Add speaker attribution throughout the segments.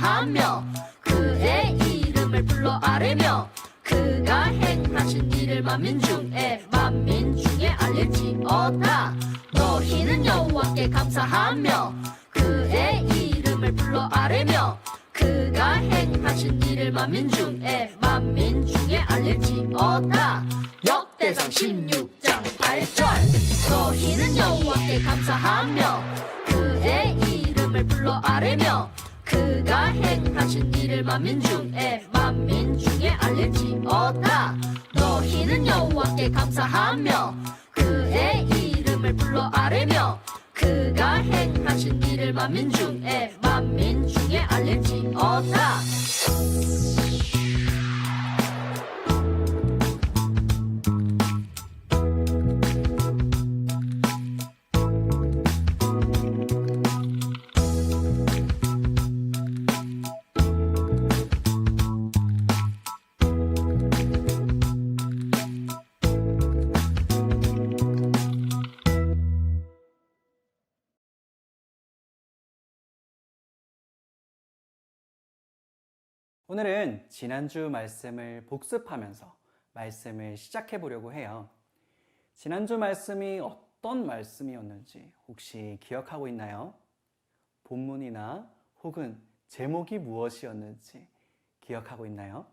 Speaker 1: 감사하며 그의 이름을 불러 아뢰며 그가 행하신 일을 만민 중에 알릴지어다. 너희는 여호와께 감사하며 그의 이름을 불러 아뢰며 그가 행하신 일을 만민 중에 알릴지어다. 역대상 16장 8절. 너희는 여호와께 감사하며 그의 이름을 불러 아뢰며 그가 행하신 일을 만민 중에 알릴지어다. 너희는 여호와께 감사하며 그의 이름을 불러 아뢰며 그가 행하신 일을 만민 중에 알릴지어다.
Speaker 2: 오늘은 지난주 말씀을 복습하면서 말씀을 시작해 보려고 해요. 지난주 말씀이 어떤 말씀이었는지 혹시 기억하고 있나요? 본문이나 혹은 제목이 무엇이었는지 기억하고 있나요?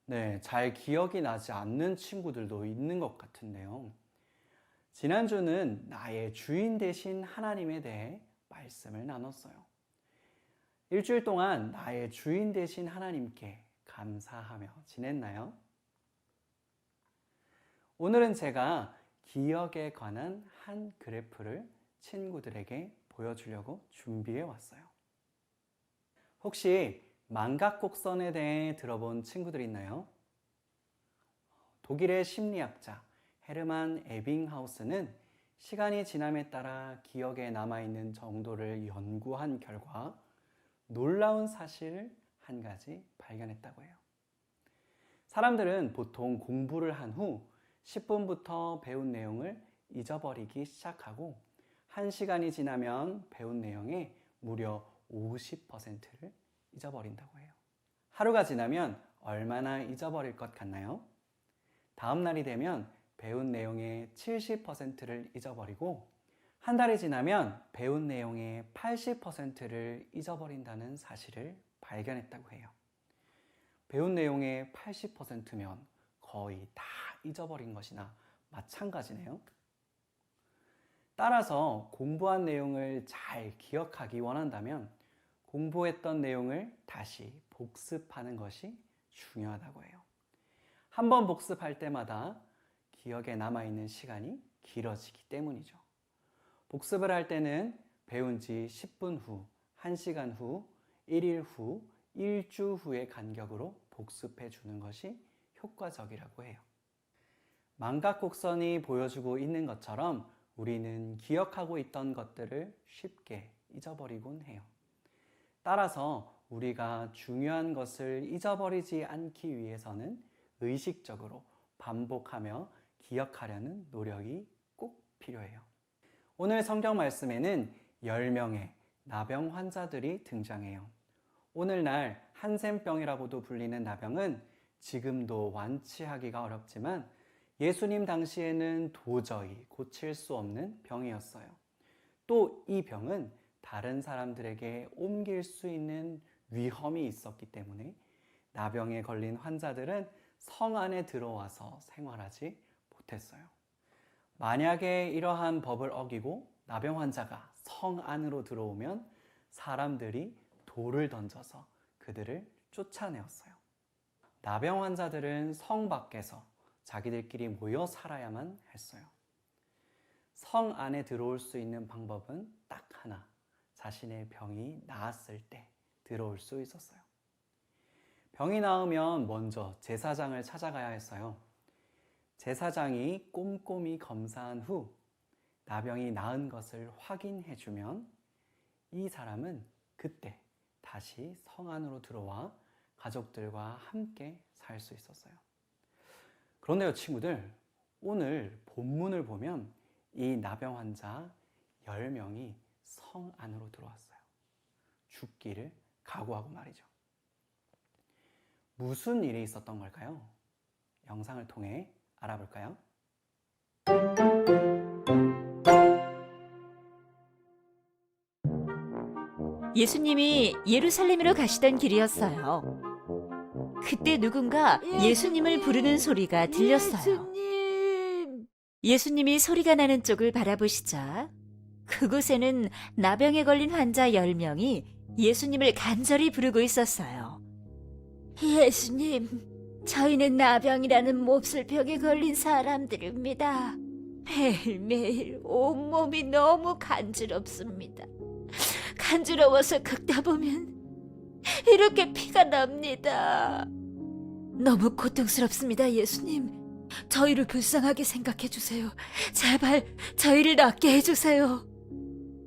Speaker 2: 네, 잘 기억이 나지 않는 친구들도 있는 것 같은데요. 지난주는 나의 주인 되신 하나님에 대해 말씀을 나눴어요. 일주일 동안 나의 주인 되신 하나님께 감사하며 지냈나요? 오늘은 제가 기억에 관한 한 그래프를 친구들에게 보여주려고 준비해 왔어요. 혹시 망각곡선에 대해 들어본 친구들 있나요? 독일의 심리학자 헤르만 에빙하우스는 시간이 지남에 따라 기억에 남아있는 정도를 연구한 결과 놀라운 사실을 한 가지 발견했다고 해요. 사람들은 보통 공부를 한 후 10분부터 배운 내용을 잊어버리기 시작하고 1시간이 지나면 배운 내용의 무려 50%를 잊어버린다고 해요. 하루가 지나면 얼마나 잊어버릴 것 같나요? 다음 날이 되면 배운 내용의 70%를 잊어버리고 한 달이 지나면 배운 내용의 80%를 잊어버린다는 사실을 발견했다고 해요. 배운 내용의 80%면 거의 다 잊어버린 것이나 마찬가지네요. 따라서 공부한 내용을 잘 기억하기 원한다면 공부했던 내용을 다시 복습하는 것이 중요하다고 해요. 한 번 복습할 때마다 기억에 남아있는 시간이 길어지기 때문이죠. 복습을 할 때는 배운 지 10분 후, 1시간 후, 1일 후, 1주 후의 간격으로 복습해 주는 것이 효과적이라고 해요. 망각곡선이 보여주고 있는 것처럼 우리는 기억하고 있던 것들을 쉽게 잊어버리곤 해요. 따라서 우리가 중요한 것을 잊어버리지 않기 위해서는 의식적으로 반복하며 기억하려는 노력이 꼭 필요해요. 오늘 성경 말씀에는 10명의 나병 환자들이 등장해요. 오늘날 한센병이라고도 불리는 나병은 지금도 완치하기가 어렵지만 예수님 당시에는 도저히 고칠 수 없는 병이었어요. 또 이 병은 다른 사람들에게 옮길 수 있는 위험이 있었기 때문에 나병에 걸린 환자들은 성 안에 들어와서 생활하지 못했어요. 만약에 이러한 법을 어기고 나병 환자가 성 안으로 들어오면 사람들이 돌을 던져서 그들을 쫓아내었어요. 나병 환자들은 성 밖에서 자기들끼리 모여 살아야만 했어요. 성 안에 들어올 수 있는 방법은 딱 하나, 자신의 병이 나았을 때 들어올 수 있었어요. 병이 나으면 먼저 제사장을 찾아가야 했어요. 제사장이 꼼꼼히 검사한 후 나병이 나은 것을 확인해 주면 이 사람은 그때 다시 성 안으로 들어와 가족들과 함께 살 수 있었어요. 그런데요, 친구들, 오늘 본문을 보면 이 나병 환자 10명이 성 안으로 들어왔어요. 죽기를 각오하고 말이죠. 무슨 일이 있었던 걸까요? 영상을 통해 알아볼까요?
Speaker 3: 예수님이 예루살렘으로 가시던 길이었어요. 그때 누군가 예수님을 부르는 소리가 들렸어요. 예수님이 소리가 나는 쪽을 바라보시자 그곳에는 나병에 걸린 환자 10명이 예수님을 간절히 부르고 있었어요. 예수님, 저희는 나병이라는 몹쓸 병에 걸린 사람들입니다. 매일매일 온몸이 너무 간지럽습니다. 간지러워서 긁다 보면 이렇게 피가 납니다. 너무 고통스럽습니다, 예수님. 저희를 불쌍하게 생각해 주세요. 제발 저희를 낫게 해주세요.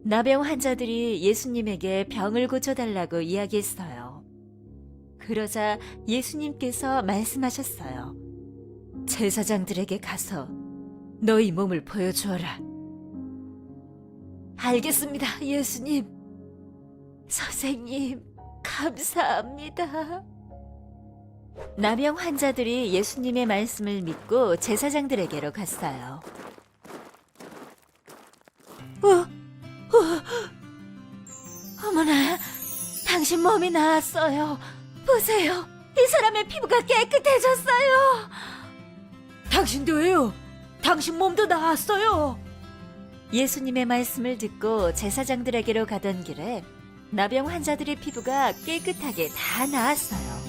Speaker 3: 나병 환자들이 예수님에게 병을 고쳐달라고 이야기했어요. 그러자 예수님께서 말씀하셨어요. 제사장들에게 가서 너희 몸을 보여주어라. 알겠습니다, 예수님. 선생님, 감사합니다. 나병 환자들이 예수님의 말씀을 믿고 제사장들에게로 갔어요. 어머나, 당신 몸이 나았어요. 보세요, 이 사람의 피부가 깨끗해졌어요. 당신도예요. 당신 몸도 나았어요. 예수님의 말씀을 듣고 제사장들에게로 가던 길에 나병 환자들의 피부가 깨끗하게 다 나았어요.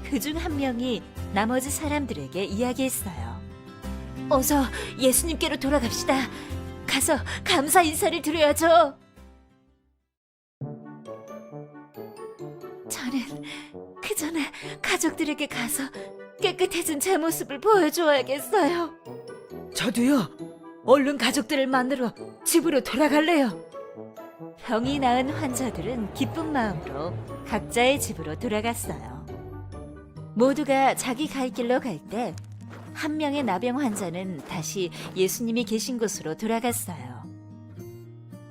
Speaker 3: 그중 한 명이 나머지 사람들에게 이야기했어요. 어서 예수님께로 돌아갑시다. 가서 감사 인사를 드려야죠. 저는 그 전에 가족들에게 가서 깨끗해진 제 모습을 보여줘야겠어요. 저도요. 얼른 가족들을 만나러 집으로 돌아갈래요. 병이 나은 환자들은 기쁜 마음으로 각자의 집으로 돌아갔어요. 모두가 자기 갈 길로 갈 때 한 명의 나병 환자는 다시 예수님이 계신 곳으로 돌아갔어요.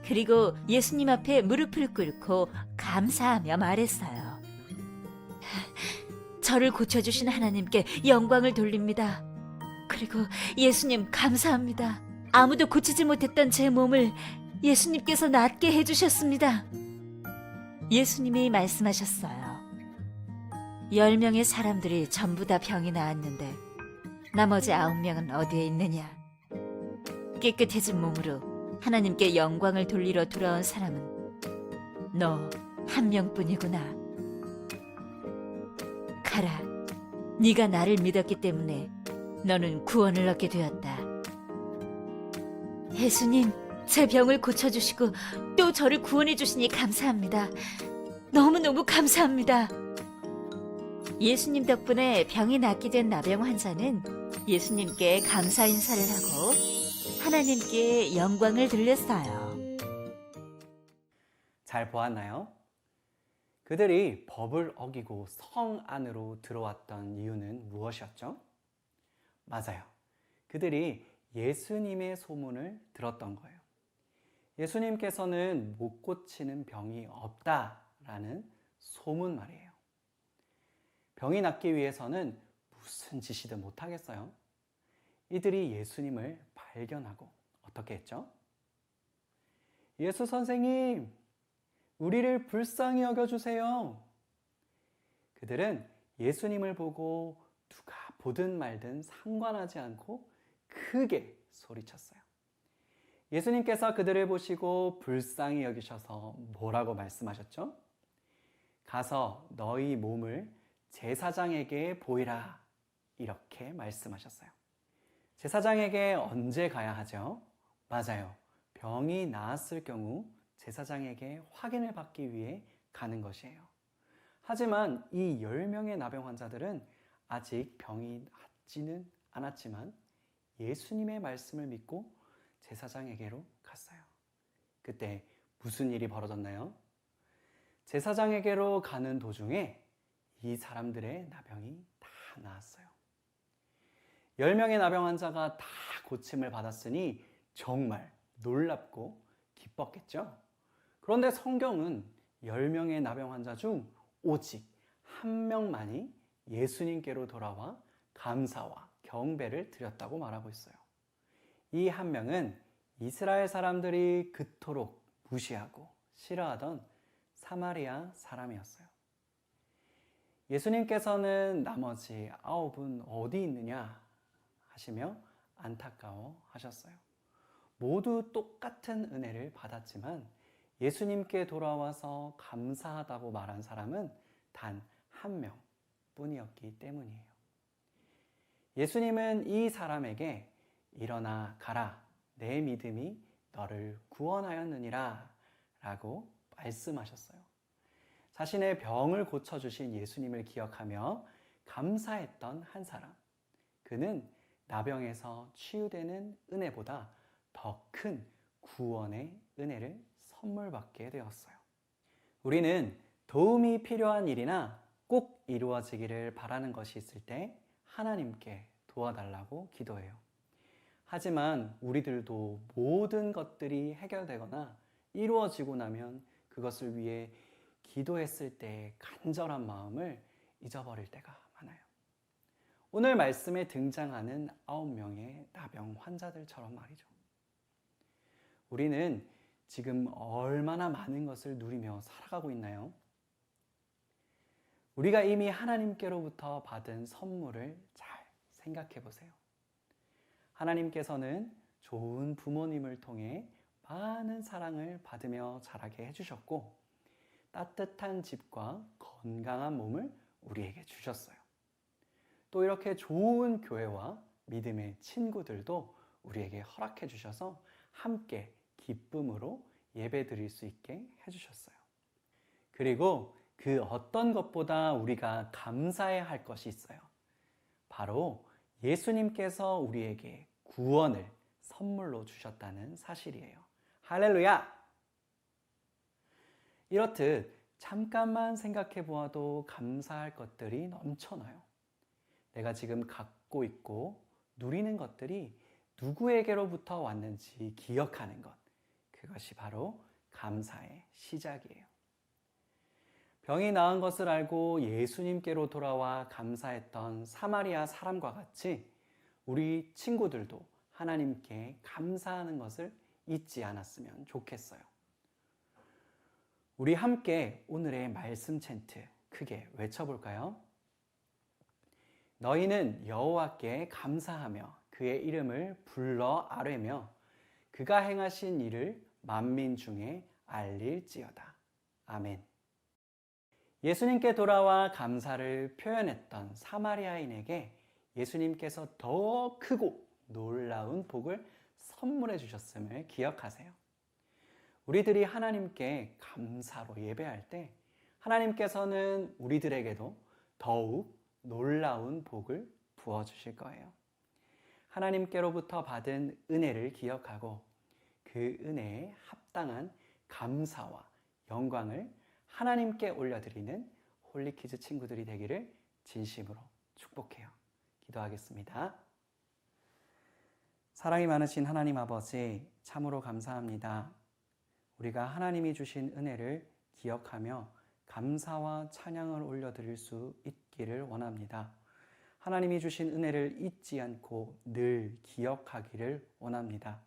Speaker 3: 그리고 예수님 앞에 무릎을 꿇고 감사하며 말했어요. 저를 고쳐주신 하나님께 영광을 돌립니다. 그리고 예수님 감사합니다. 아무도 고치지 못했던 제 몸을 예수님께서 낫게 해주셨습니다. 예수님이 말씀하셨어요. 10명의 사람들이 전부 다 병이 나았는데 나머지 9명은 어디에 있느냐? 깨끗해진 몸으로 하나님께 영광을 돌리러 돌아온 사람은 너 한 명뿐이구나. 가라. 네가 나를 믿었기 때문에 너는 구원을 얻게 되었다. 예수님, 제 병을 고쳐주시고 또 저를 구원해 주시니 감사합니다. 너무너무 감사합니다. 예수님 덕분에 병이 낫게 된 나병 환자는 예수님께 감사 인사를 하고 하나님께 영광을 돌렸어요.
Speaker 2: 잘 보았나요? 그들이 법을 어기고 성 안으로 들어왔던 이유는 무엇이었죠? 맞아요. 그들이 예수님의 소문을 들었던 거예요. 예수님께서는 못 고치는 병이 없다라는 소문 말이에요. 병이 낫기 위해서는 무슨 짓이든 못하겠어요? 이들이 예수님을 발견하고 어떻게 했죠? 예수 선생님, 우리를 불쌍히 여겨주세요. 그들은 예수님을 보고 누가 보든 말든 상관하지 않고 크게 소리쳤어요. 예수님께서 그들을 보시고 불쌍히 여기셔서 뭐라고 말씀하셨죠? 가서 너희 몸을 제사장에게 보이라. 이렇게 말씀하셨어요. 제사장에게 언제 가야 하죠? 맞아요. 병이 나았을 경우 제사장에게 확인을 받기 위해 가는 것이에요. 하지만 이 10명의 나병 환자들은 아직 병이 낫지는 않았지만 예수님의 말씀을 믿고 제사장에게로 갔어요. 그때 무슨 일이 벌어졌나요? 제사장에게로 가는 도중에 이 사람들의 나병이 다 나았어요. 10명의 나병 환자가 다 고침을 받았으니 정말 놀랍고 기뻤겠죠? 그런데 성경은 10명의 나병 환자 중 오직 한 명만이 예수님께로 돌아와 감사와 경배를 드렸다고 말하고 있어요. 이 한 명은 이스라엘 사람들이 그토록 무시하고 싫어하던 사마리아 사람이었어요. 예수님께서는 나머지 9은 어디 있느냐 하시며 안타까워 하셨어요. 모두 똑같은 은혜를 받았지만 예수님께 돌아와서 감사하다고 말한 사람은 단 한 명 뿐이었기 때문이에요. 예수님은 이 사람에게 일어나 가라, 내 믿음이 너를 구원하였느니라 라고 말씀하셨어요. 자신의 병을 고쳐주신 예수님을 기억하며 감사했던 한 사람, 그는 나병에서 치유되는 은혜보다 더 큰 구원의 은혜를 선물 받게 되었어요. 우리는 도움이 필요한 일이나 꼭 이루어지기를 바라는 것이 있을 때 하나님께 도와달라고 기도해요. 하지만 우리들도 모든 것들이 해결되거나 이루어지고 나면 그것을 위해 기도했을 때의 간절한 마음을 잊어버릴 때가 많아요. 오늘 말씀에 등장하는 9명의 나병 환자들처럼 말이죠. 우리는 지금 얼마나 많은 것을 누리며 살아가고 있나요? 우리가 이미 하나님께로부터 받은 선물을 잘 생각해 보세요. 하나님께서는 좋은 부모님을 통해 많은 사랑을 받으며 자라게 해주셨고, 따뜻한 집과 건강한 몸을 우리에게 주셨어요. 또 이렇게 좋은 교회와 믿음의 친구들도 우리에게 허락해 주셔서 함께 기쁨으로 예배 드릴 수 있게 해주셨어요. 그리고 그 어떤 것보다 우리가 감사해야 할 것이 있어요. 바로 예수님께서 우리에게 구원을 선물로 주셨다는 사실이에요. 할렐루야! 이렇듯 잠깐만 생각해 보아도 감사할 것들이 넘쳐나요. 내가 지금 갖고 있고 누리는 것들이 누구에게로부터 왔는지 기억하는 것, 그것이 바로 감사의 시작이에요. 병이 나은 것을 알고 예수님께로 돌아와 감사했던 사마리아 사람과 같이 우리 친구들도 하나님께 감사하는 것을 잊지 않았으면 좋겠어요. 우리 함께 오늘의 말씀 챈트 크게 외쳐볼까요? 너희는 여호와께 감사하며 그의 이름을 불러 아뢰며 그가 행하신 일을 만민 중에 알릴지어다. 아멘. 예수님께 돌아와 감사를 표현했던 사마리아인에게 예수님께서 더 크고 놀라운 복을 선물해 주셨음을 기억하세요. 우리들이 하나님께 감사로 예배할 때 하나님께서는 우리들에게도 더욱 놀라운 복을 부어주실 거예요. 하나님께로부터 받은 은혜를 기억하고 그 은혜에 합당한 감사와 영광을 하나님께 올려드리는 홀리키즈 친구들이 되기를 진심으로 축복해요. 기도하겠습니다. 사랑이 많으신 하나님 아버지, 참으로 감사합니다. 우리가 하나님이 주신 은혜를 기억하며 감사와 찬양을 올려드릴 수 있기를 원합니다. 하나님이 주신 은혜를 잊지 않고 늘 기억하기를 원합니다.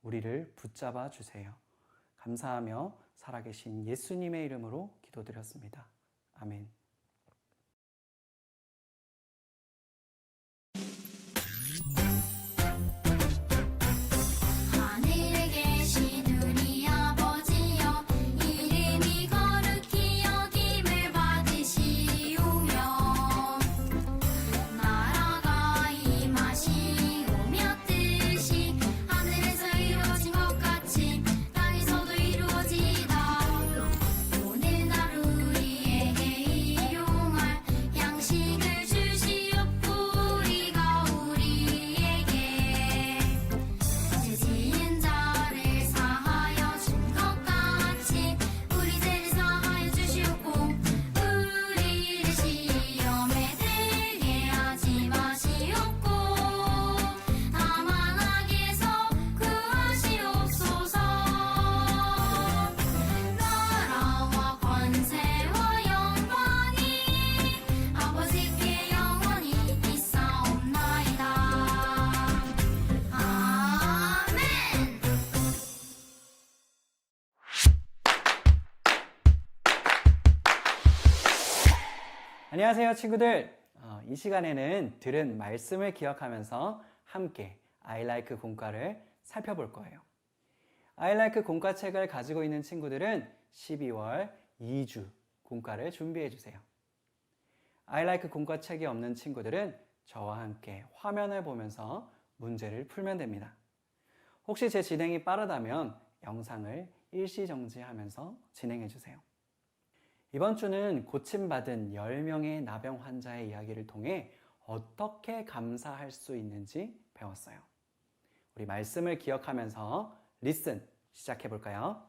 Speaker 2: 우리를 붙잡아 주세요. 감사하며 살아계신 예수님의 이름으로 기도드렸습니다. 아멘.
Speaker 1: 하늘에 계신 우리 아버지여, 이름이 거룩히 여김을 받으시오며 나라가 임하시오며 뜻이 하늘에서 이루어진 것 같이 땅에서도 이루어지이다. 오늘 하루 우리에게
Speaker 2: 안녕하세요, 친구들. 이 시간에는 들은 말씀을 기억하면서 함께 I like 공과를 살펴볼 거예요. I like 공과책을 가지고 있는 친구들은 12월 2주 공과를 준비해 주세요. I like 공과책이 없는 친구들은 저와 함께 화면을 보면서 문제를 풀면 됩니다. 혹시 제 진행이 빠르다면 영상을 일시정지하면서 진행해 주세요. 이번 주는 고침받은 10명의 나병 환자의 이야기를 통해 어떻게 감사할 수 있는지 배웠어요. 우리 말씀을 기억하면서 리슨 시작해 볼까요?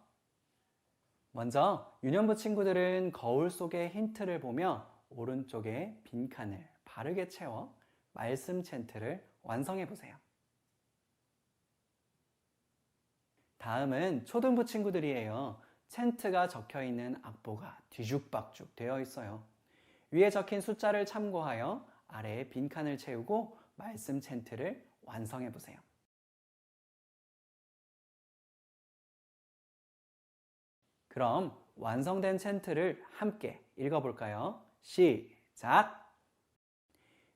Speaker 2: 먼저 유년부 친구들은 거울 속의 힌트를 보며 오른쪽에 빈칸을 바르게 채워 말씀 챈트를 완성해 보세요. 다음은 초등부 친구들이에요. 챈트가 적혀 있는 악보가 뒤죽박죽 되어 있어요. 위에 적힌 숫자를 참고하여 아래에 빈칸을 채우고 말씀 챈트를 완성해 보세요. 그럼 완성된 챈트를 함께 읽어볼까요? 시작!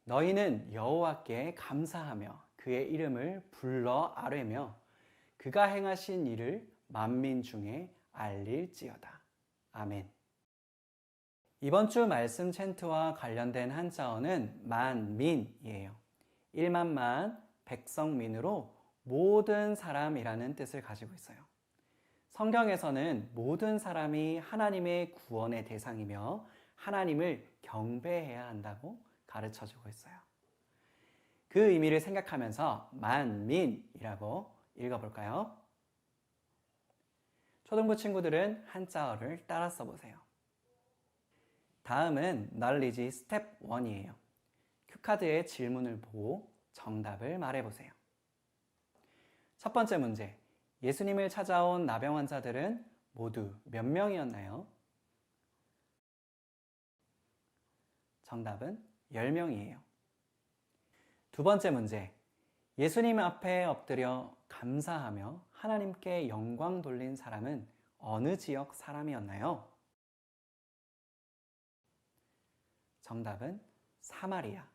Speaker 2: 너희는 여호와께 감사하며 그의 이름을 불러 아뢰며 그가 행하신 일을 만민 중에 알릴지어다. 아멘. 이번 주 말씀 챈트와 관련된 한자어는 만민이에요. 1만만, 백성민으로 모든 사람이라는 뜻을 가지고 있어요. 성경에서는 모든 사람이 하나님의 구원의 대상이며 하나님을 경배해야 한다고 가르쳐주고 있어요. 그 의미를 생각하면서 만민이라고 읽어볼까요? 초등부 친구들은 한자어를 따라 써보세요. 다음은 knowledge 스텝 1이에요. 큐카드의 질문을 보고 정답을 말해보세요. 첫 번째 문제, 예수님을 찾아온 나병 환자들은 모두 몇 명이었나요? 정답은 10명이에요. 두 번째 문제, 예수님 앞에 엎드려 감사하며 하나님께 영광 돌린 사람은 어느 지역 사람이었나요? 정답은 사마리아.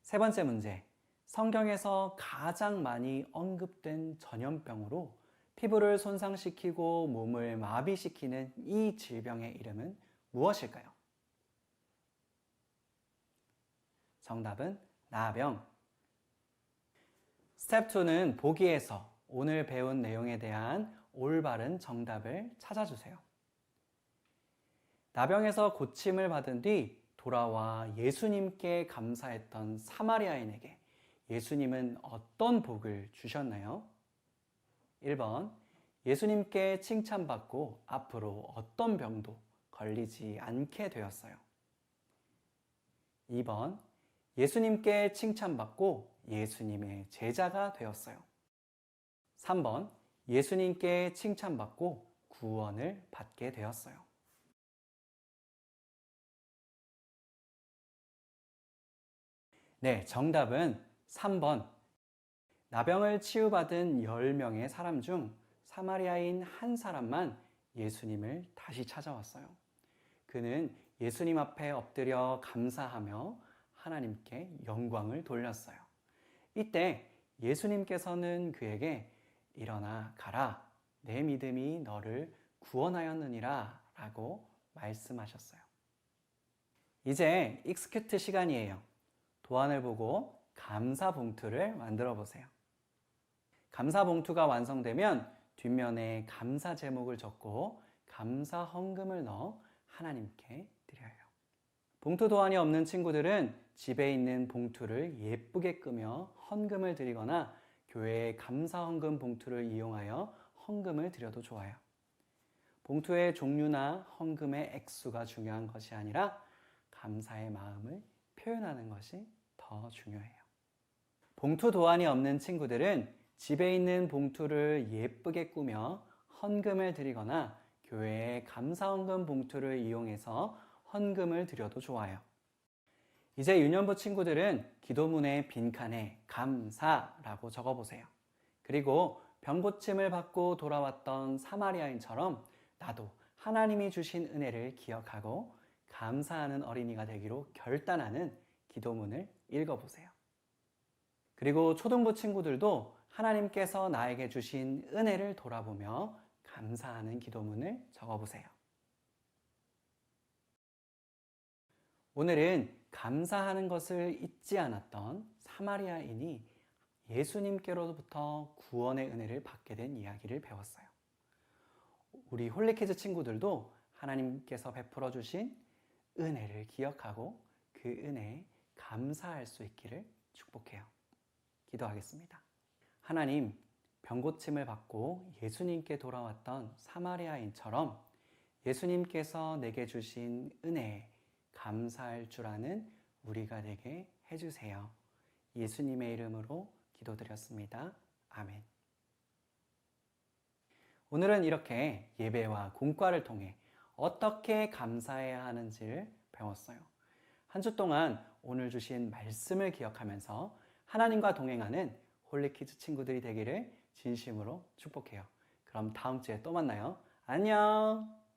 Speaker 2: 세 번째 문제, 성경에서 가장 많이 언급된 전염병으로 피부를 손상시키고 몸을 마비시키는 이 질병의 이름은 무엇일까요? 정답은 나병. 스텝 2는 보기에서 오늘 배운 내용에 대한 올바른 정답을 찾아주세요. 나병에서 고침을 받은 뒤 돌아와 예수님께 감사했던 사마리아인에게 예수님은 어떤 복을 주셨나요? 1번, 예수님께 칭찬받고 앞으로 어떤 병도 걸리지 않게 되었어요. 2번, 예수님께 칭찬받고 예수님의 제자가 되었어요. 3번, 예수님께 칭찬받고 구원을 받게 되었어요. 네, 정답은 3번. 나병을 치유받은 10명의 사람 중 사마리아인 한 사람만 예수님을 다시 찾아왔어요. 그는 예수님 앞에 엎드려 감사하며 하나님께 영광을 돌렸어요. 이때 예수님께서는 그에게 일어나 가라, 내 믿음이 너를 구원하였느니라 라고 말씀하셨어요. 이제 익스큐트 시간이에요. 도안을 보고 감사 봉투를 만들어 보세요. 감사 봉투가 완성되면 뒷면에 감사 제목을 적고 감사 헌금을 넣어 하나님께 드려요. 봉투 도안이 없는 친구들은 집에 있는 봉투를 예쁘게 끄며 헌금을 드리거나 교회의 감사 헌금 봉투를 이용하여 헌금을 드려도 좋아요. 봉투의 종류나 헌금의 액수가 중요한 것이 아니라 감사의 마음을 표현하는 것이 더 중요해요. 봉투 도안이 없는 친구들은 집에 있는 봉투를 예쁘게 꾸며 헌금을 드리거나 교회의 감사 헌금 봉투를 이용해서 헌금을 드려도 좋아요. 이제 유년부 친구들은 기도문의 빈칸에 감사라고 적어보세요. 그리고 병고침을 받고 돌아왔던 사마리아인처럼 나도 하나님이 주신 은혜를 기억하고 감사하는 어린이가 되기로 결단하는 기도문을 읽어보세요. 그리고 초등부 친구들도 하나님께서 나에게 주신 은혜를 돌아보며 감사하는 기도문을 적어보세요. 오늘은 감사하는 것을 잊지 않았던 사마리아인이 예수님께로부터 구원의 은혜를 받게 된 이야기를 배웠어요. 우리 홀리키즈 친구들도 하나님께서 베풀어 주신 은혜를 기억하고 그 은혜에 감사할 수 있기를 축복해요. 기도하겠습니다. 하나님, 병고침을 받고 예수님께 돌아왔던 사마리아인처럼 예수님께서 내게 주신 은혜에 감사할 줄 아는 우리가 되게 해주세요. 예수님의 이름으로 기도드렸습니다. 아멘. 오늘은 이렇게 예배와 공과를 통해 어떻게 감사해야 하는지를 배웠어요. 한 주 동안 오늘 주신 말씀을 기억하면서 하나님과 동행하는 홀리키즈 친구들이 되기를 진심으로 축복해요. 그럼 다음 주에 또 만나요. 안녕!